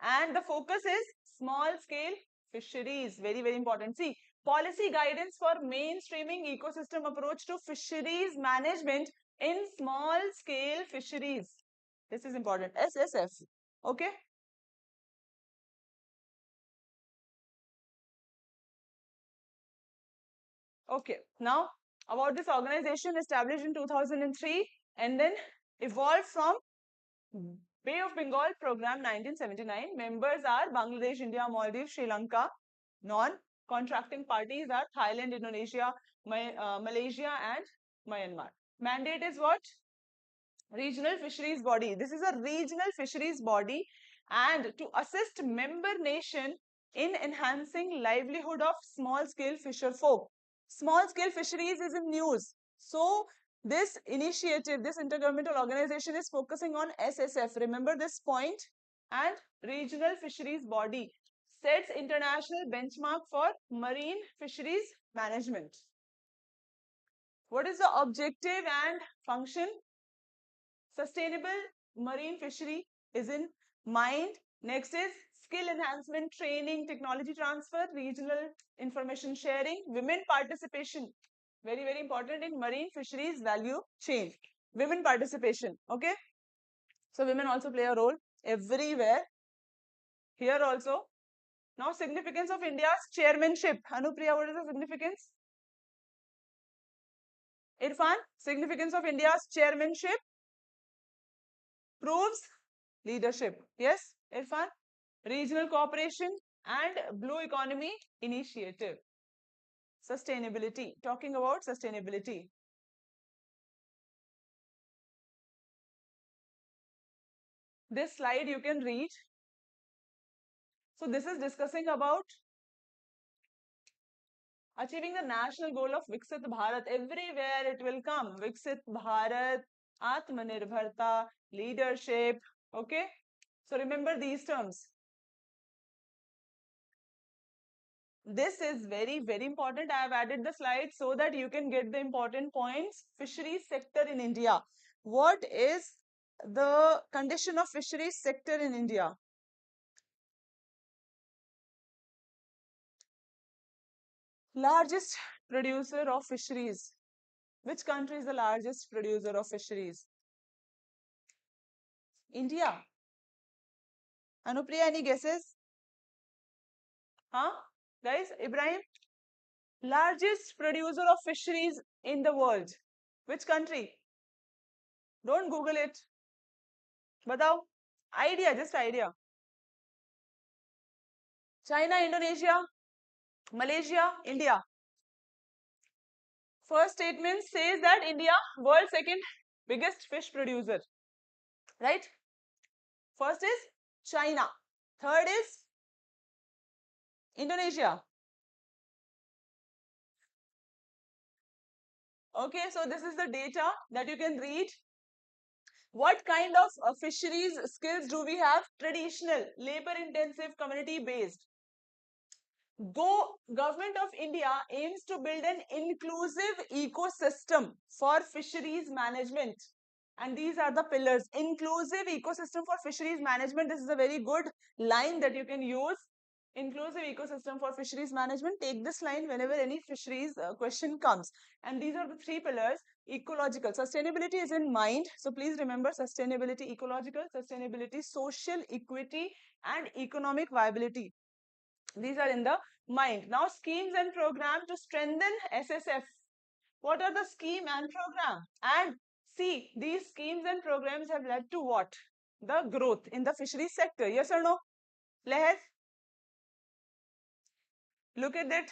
And the focus is small scale fisheries. Very, very important. See, policy guidance for mainstreaming ecosystem approach to fisheries management in small scale fisheries. This is important. SSF. Okay. Okay. Now, about this organization established in 2003 and then evolved from Bay of Bengal Program 1979. Members are Bangladesh, India, Maldives, Sri Lanka. Non-contracting parties are Thailand, Indonesia, Malaysia and Myanmar. Mandate is what? Regional fisheries body. This is a regional fisheries body and to assist member nation in enhancing livelihood of small scale fisher folk. Small scale fisheries is in news. So this initiative, this intergovernmental organization is focusing on SSF. Remember this point. And regional fisheries body sets international benchmark for marine fisheries management. What is the objective and function? Sustainable marine fishery is in mind. Next is skill enhancement, training, technology transfer, regional information sharing, women participation. Very, very important in marine fisheries value chain. Women participation. Okay. So women also play a role everywhere. Here also. Now significance of India's chairmanship. Anupriya, what is the significance? Irfan, significance of India's chairmanship proves leadership. Yes, Irfan? Regional cooperation and blue economy initiative. Sustainability. Talking about sustainability. This slide you can read. So this is discussing about achieving the national goal of Viksit Bharat. Everywhere it will come. Viksit Bharat, Atmanirbharta, leadership. Okay, so remember these terms. This is very, very important. I have added the slide so that you can get the important points. Fisheries sector in India. What is the condition of fisheries sector in India? Largest producer of fisheries. Which country is the largest producer of fisheries? India. Anupriya, any guesses? Huh? Guys, Ibrahim? Largest producer of fisheries in the world. Which country? Don't Google it. Batao. Idea, just idea. China, Indonesia, Malaysia, India. First statement says that India, world second biggest fish producer. Right? First is China. Third is Indonesia. Okay, so this is the data that you can read. What kind of fisheries skills do we have? Traditional, labor intensive, community based. Government of India aims to build an inclusive ecosystem for fisheries management. And these are the pillars. Inclusive ecosystem for fisheries management. This is a very good line that you can use. Inclusive ecosystem for fisheries management. Take this line whenever any fisheries question comes. And these are the three pillars. Ecological. Sustainability is in mind. So please remember sustainability, ecological, sustainability, social equity, and economic viability. These are in the mind. Now, schemes and program to strengthen SSF. What are the scheme and program? And see, these schemes and programs have led to what? The growth in the fisheries sector. Yes or no? Leher? Look at that.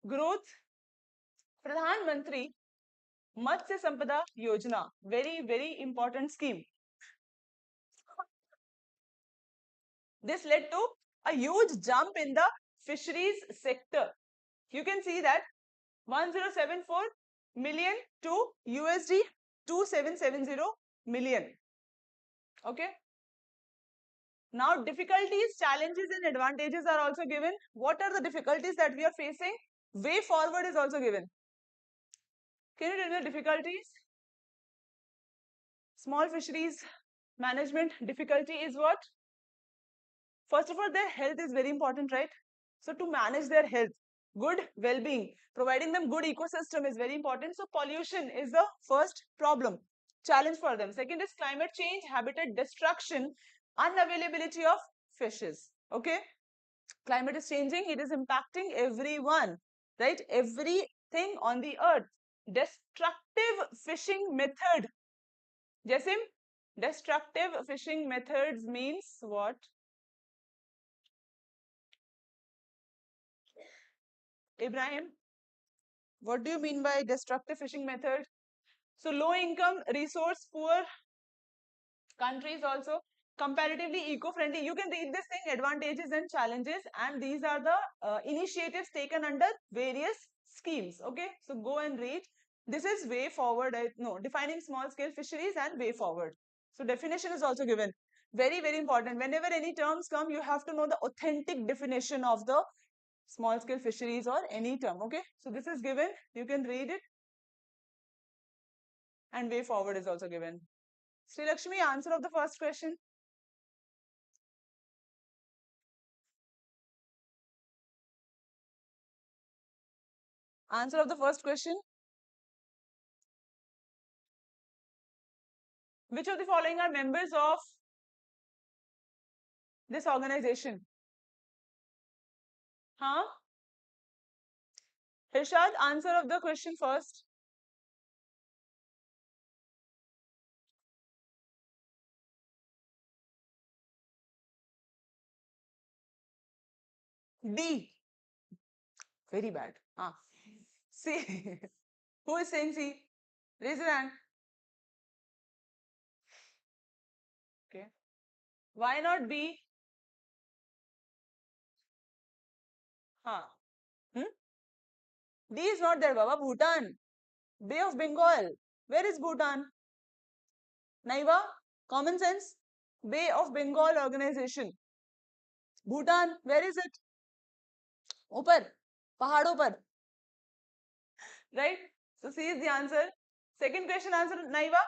Growth. Pradhan Mantri Matsya Sampada Yojana. Very, very important scheme. This led to a huge jump in the fisheries sector. You can see that 1074 million to USD 2770 million. Okay. Now, difficulties, challenges, and advantages are also given. What are the difficulties that we are facing? Way forward is also given. Can you tell me the difficulties? Small fisheries management difficulty is what? First of all, their health is very important, right? So to manage their health, good well-being, providing them good ecosystem is very important. So pollution is the first problem, challenge for them. Second is climate change, habitat destruction, unavailability of fishes. Okay, climate is changing, it is impacting everyone, right? Everything on the earth. Destructive fishing method. Jasim, destructive fishing methods means what? Ibrahim, what do you mean by destructive fishing method? So low income, resource poor countries also comparatively eco-friendly. You can read this thing, advantages and challenges, and these are the initiatives taken under various schemes. Okay, so go and read. This is way forward. No, defining small scale fisheries and way forward. So definition is also given. Very, very important. Whenever any terms come, you have to know the authentic definition of the small scale fisheries or any term. Okay, so this is given. You can read it. And way forward is also given. Sri Lakshmi, answer of the first question. Answer of the first question. Which of the following are members of this organization? Huh? Hirshad, answer of the question first. D. Very bad. Ah. C. Who is saying C? Raise your hand. Okay. Why not B? Huh. Hmm? D is not there, Baba. Bhutan. Bay of Bengal. Where is Bhutan? Naiva, common sense. Bay of Bengal organization. Bhutan, where is it? ऊपर, पहाड़ों पर. Right? So C is the answer. Second question answer, Naiva.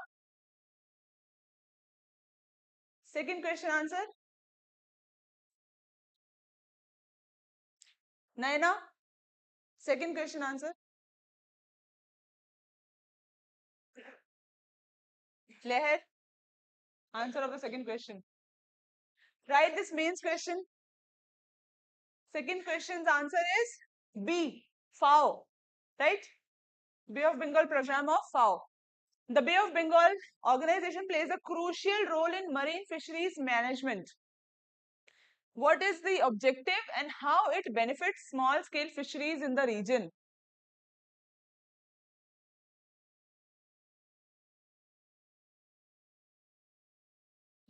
Second question answer. Naina. Second question answer. Leher. Answer of the second question. Write this mains question. Second question's answer is B. FAO. Right? Bay of Bengal program of FAO. The Bay of Bengal organization plays a crucial role in marine fisheries management. What is the objective and how it benefits small-scale fisheries in the region?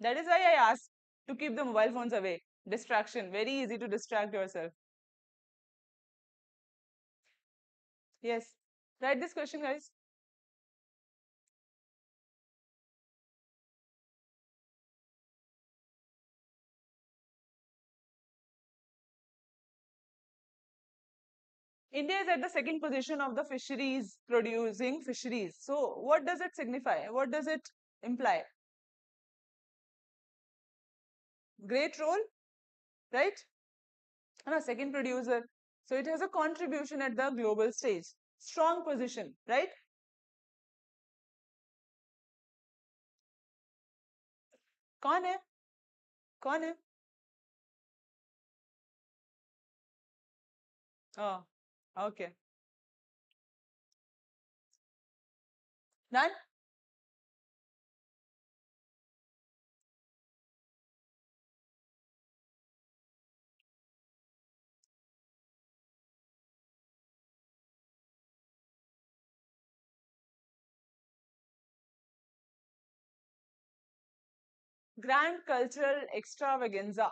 That is why I asked to keep the mobile phones away. Distraction. Very easy to distract yourself. Yes. Write this question, guys. India is at the second position of the fisheries producing fisheries. So what does it signify? What does it imply? Great role, right? And a second producer. So it has a contribution at the global stage. Strong position, right? कौन है? कौन है? Oh, okay. Done? Grand Cultural Extravaganza.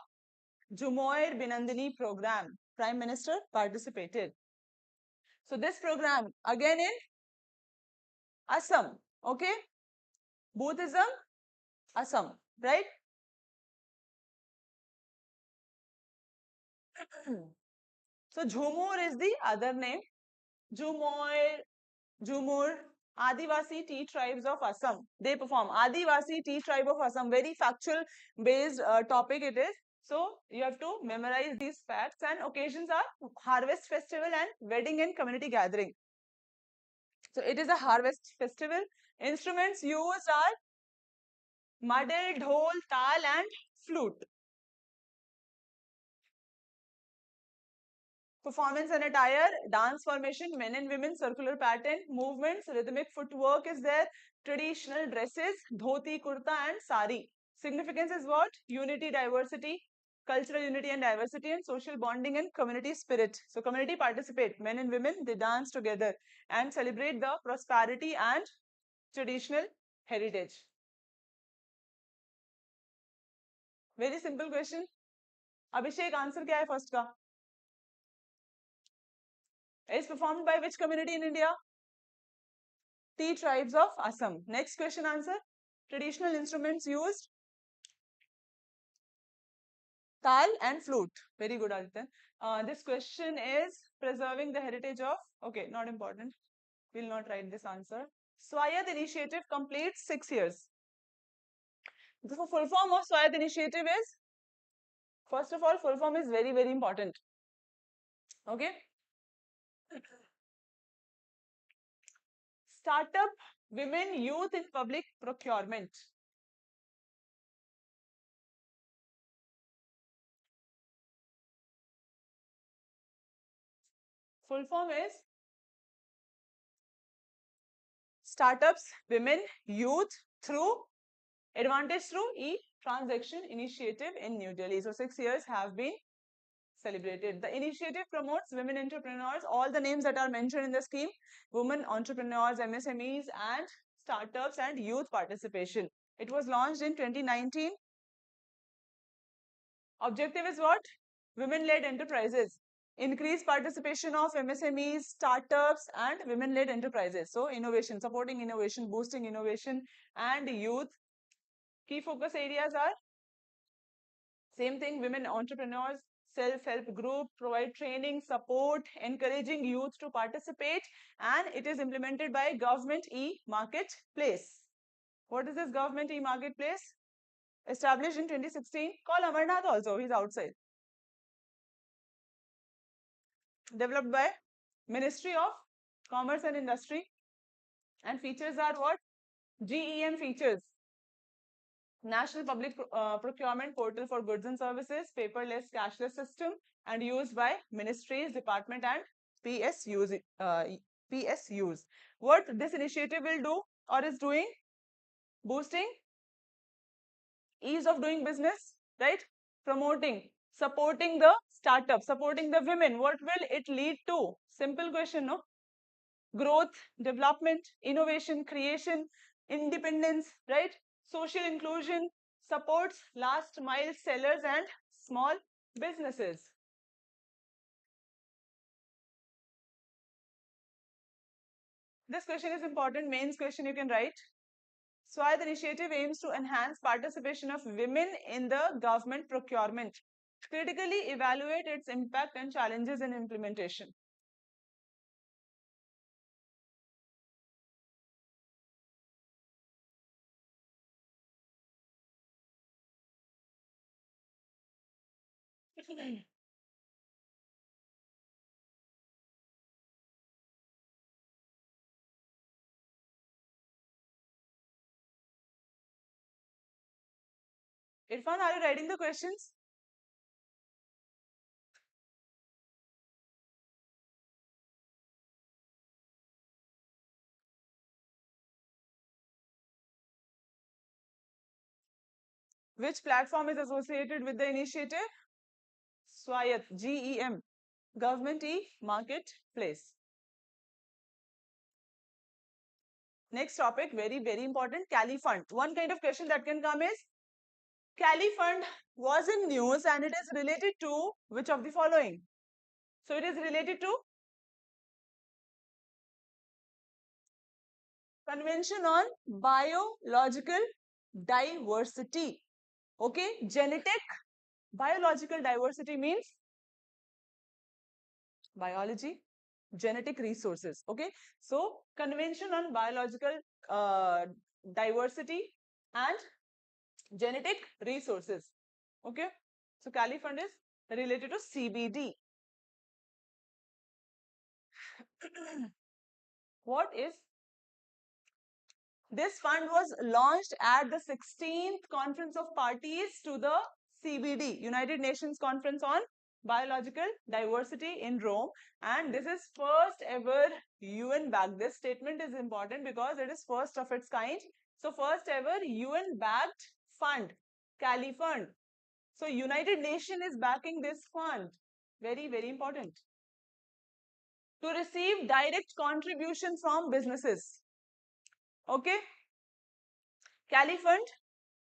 Jumoir Binandini program. Prime Minister participated. So this program again in Assam. Okay? Buddhism, Assam. Right? So Jhumur is the other name. Jumoir, Jumur, Adivasi tea tribes of Assam. They perform. Adivasi tea tribe of Assam. Very factual based topic it is. So you have to memorize these facts, and occasions are harvest festival and wedding and community gathering. So it is a harvest festival. Instruments used are madal, dhol, tal and flute. Performance and attire, dance formation, men and women, circular pattern, movements, rhythmic footwork is there, traditional dresses, dhoti, kurta and sari. Significance is what? Unity, diversity, cultural unity and diversity, and social bonding and community spirit. So community participate, men and women, they dance together and celebrate the prosperity and traditional heritage. Very simple question. Abhishek, answer क्या है first का? Is performed by which community in India? Tea tribes of Assam. Next question answer. Traditional instruments used? Tal and flute. Very good, Aditya. This question is preserving the heritage of... Okay, not important. We'll not write this answer. Swayat initiative completes 6 years. The full form of Swayat initiative is... First of all, full form is very, very important. Okay? Startup Women Youth in Public Procurement. Full form is Startups Women Youth through Advantage through E-Transaction Initiative in New Delhi. So 6 years have been celebrated. The initiative promotes women entrepreneurs, all the names that are mentioned in the scheme, women entrepreneurs, MSMEs and startups and youth participation. It was launched in 2019. Objective is what? Women-led enterprises. Increase participation of MSMEs, startups and women-led enterprises. So innovation, supporting innovation, boosting innovation and youth Key focus areas are same thing, women entrepreneurs, self-help group, provide training, support, encouraging youth to participate, and it is implemented by government e-marketplace. What is this government e-marketplace? Established in 2016. Call Amarnath also, he's outside. Developed by Ministry of Commerce and Industry. And features are what? GEM features. National Public Procurement Portal for Goods and Services, paperless, cashless system, and used by ministries, department, and PSUs. PSUs. What this initiative will do or is doing? Boosting ease of doing business, right? Promoting, supporting the startup, supporting the women. What will it lead to? Simple question, no? Growth, development, innovation, creation, independence, right? Social inclusion, supports last mile sellers and small businesses. This question is important, mains question you can write. Swayat initiative aims to enhance participation of women in the government procurement. Critically evaluate its impact and challenges in implementation. Irfan, are you writing the questions? Which platform is associated with the initiative? Swayat, GEM, Government e-marketplace. Next topic, very, very important, Cali Fund. One kind of question that can come is, Cali Fund was in news and it is related to which of the following? So it is related to Convention on Biological Diversity. Okay, genetic biological diversity means biology, genetic resources. Okay, so Convention on Biological Diversity and genetic resources. Okay, so Cali Fund is related to CBD. What is this fund? Was launched at the 16th Conference of Parties to the CBD, United Nations Conference on Biological Diversity in Rome, and this is first ever UN backed. This statement is important because it is first of its kind. So first ever UN backed fund, Cali Fund. So United Nations is backing this fund. Very, very important. To receive direct contribution from businesses. Okay. Cali Fund,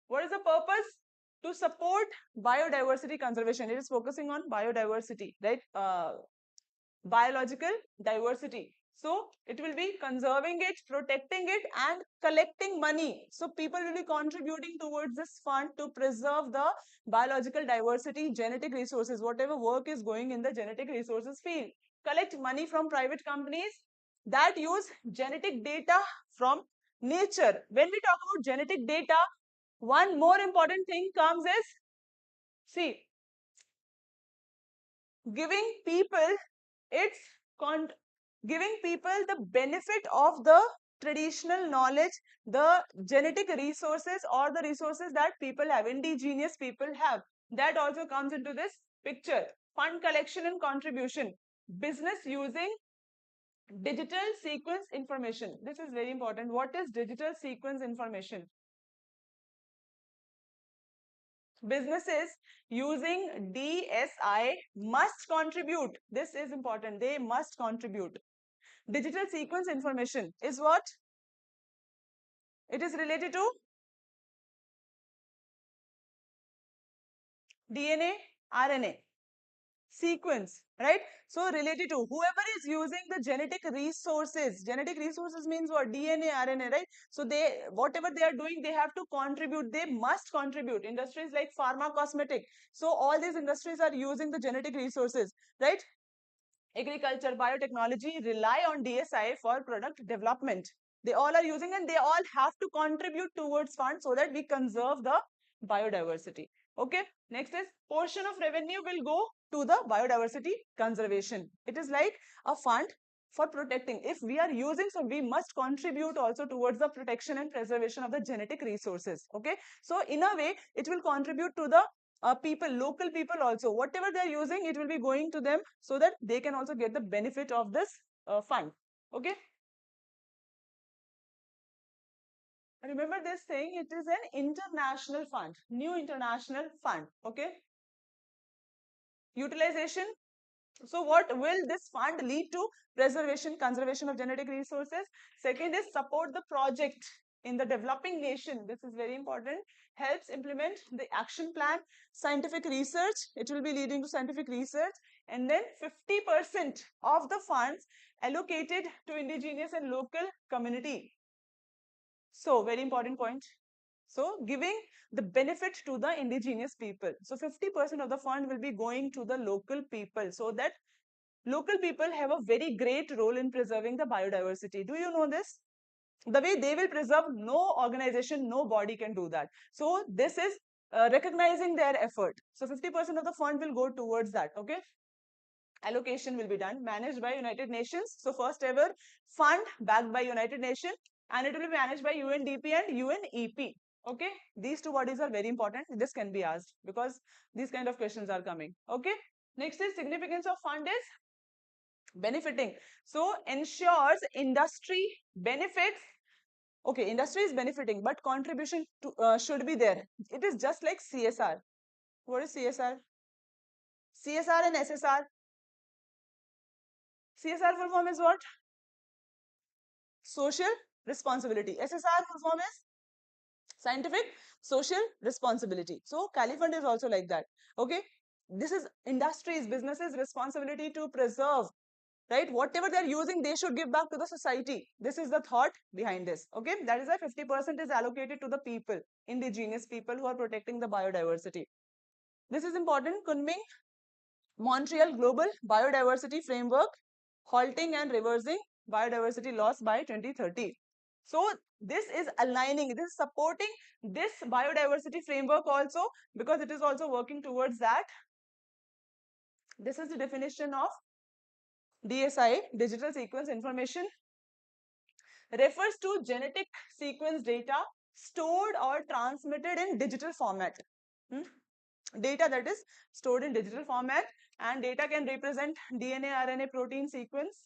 what is the purpose? To support biodiversity conservation. It is focusing on biodiversity, right? Biological diversity. So it will be conserving it, protecting it, and collecting money. So people will be contributing towards this fund to preserve the biological diversity, genetic resources, whatever work is going in the genetic resources field. Collect money from private companies that use genetic data from nature. When we talk about genetic data, one more important thing comes is, see, giving people it's giving people the benefit of the traditional knowledge, the genetic resources or the resources that people have, indigenous people have. That also comes into this picture. Fund collection and contribution. Business using digital sequence information. This is very important. What is digital sequence information? Businesses using DSI must contribute. This is important. They must contribute. Digital sequence information is what? It is related to DNA, RNA. sequence, right? So related to whoever is using the genetic resources means what? DNA, RNA, right? So they, whatever they are doing, they have to contribute, they must contribute. Industries like pharma, cosmetic. So all these industries are using the genetic resources, right? Agriculture, biotechnology rely on DSI for product development. They all are using and they all have to contribute towards funds so that we conserve the biodiversity. Okay, next is portion of revenue will go to the biodiversity conservation. It is like a fund for protecting. If we are using, so we must contribute also towards the protection and preservation of the genetic resources. Okay, so in a way, it will contribute to the people, local people also, whatever they are using, it will be going to them so that they can also get the benefit of this fund. Okay. Remember this thing, it is an international fund, new international fund. Okay. Utilization. So what will this fund lead to? Preservation, conservation of genetic resources. Second is support the project in the developing nation. This is very important. Helps implement the action plan, scientific research. It will be leading to scientific research. And then 50% of the funds allocated to indigenous and local community. So very important point. So giving the benefit to the indigenous people. So 50% of the fund will be going to the local people so that local people have a very great role in preserving the biodiversity. Do you know this? The way they will preserve, no organization, no body can do that. So this is recognizing their effort. So 50% of the fund will go towards that. Okay. Allocation will be done, managed by United Nations. So first ever fund backed by United Nations, and it will be managed by UNDP and UNEP. Okay, these two bodies are very important. This can be asked because these kind of questions are coming. Okay, next is significance of fund is benefiting. So ensures industry benefits. Okay, industry is benefiting, but contribution to, should be there. It is just like CSR. What is CSR? CSR and SSR. CSR full form is what? Social responsibility. SSR full form is scientific social responsibility. So Califund is also like that. Okay, this is industries, businesses responsibility to preserve, right? Whatever they're using, they should give back to the society. This is the thought behind this. Okay, that is why 50% is allocated to the people, indigenous people who are protecting the biodiversity. This is important. Kunming Montreal Global Biodiversity Framework, halting and reversing biodiversity loss by 2030. So this is aligning, this is supporting this biodiversity framework also, because it is also working towards that. This is the definition of DSI, digital sequence information. Refers to genetic sequence data stored or transmitted in digital format. Data that is stored in digital format, and data can represent DNA, RNA, protein sequence.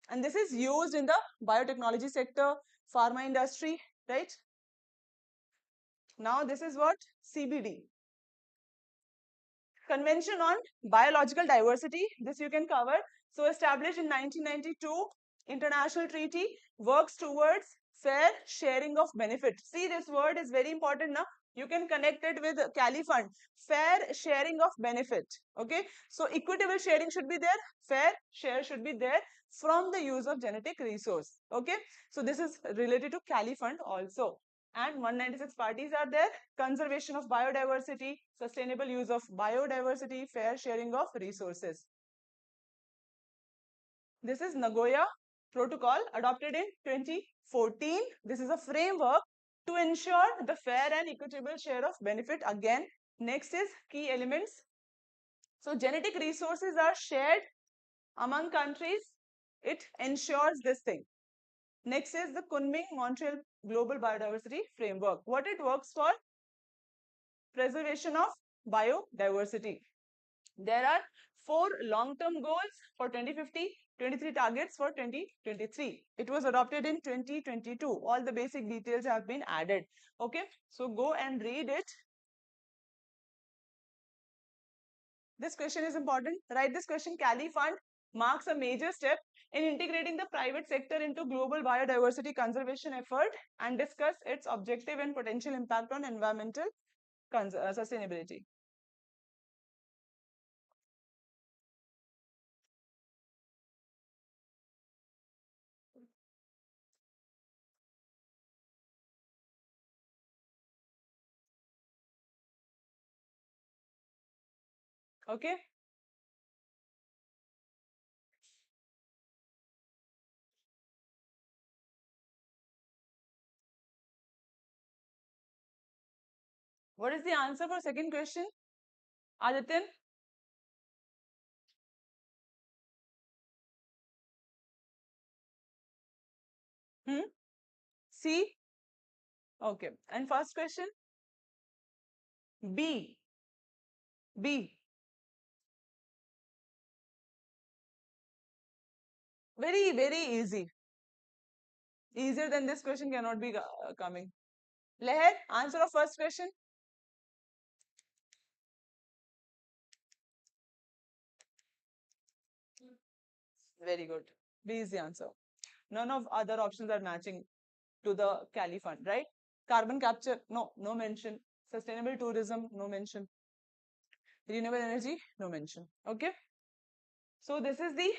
And this is used in the biotechnology sector, pharma industry, right? Now this is what? CBD. Convention on Biological Diversity. This you can cover. So established in 1992, international treaty works towards fair sharing of benefit. See, this word is very important now. You can connect it with Califund. Fair sharing of benefit. Okay. So equitable sharing should be there. Fair share should be there from the use of genetic resource. Okay. So this is related to Califund also. And 196 parties are there. Conservation of biodiversity, sustainable use of biodiversity, fair sharing of resources. This is Nagoya Protocol adopted in 2014. This is a framework to ensure the fair and equitable share of benefit. Again, next is key elements. So genetic resources are shared among countries. It ensures this thing. Next is the Kunming Montreal Global Biodiversity Framework. What it works for? Preservation of biodiversity. There are 4 long-term goals for 2050, 23 targets for 2023. It was adopted in 2022. All the basic details have been added. Okay, so go and read it. This question is important. Write this question. Califund marks a major step in integrating the private sector into global biodiversity conservation effort, and discuss its objective and potential impact on environmental sustainability. Okay. What is the answer for second question? Adityan? Hmm? C? Okay. And first question? B. B. Very, very easy. Easier than this question cannot be coming. Leher, answer of first question? Very good. B is the answer. None of other options are matching to the Cali fund, right? Carbon capture, no, no mention. Sustainable tourism, no mention. Renewable energy, no mention. Okay. So this is the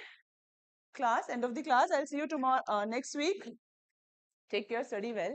class, end of the class. I'll see you tomorrow, next week. Take care, study well.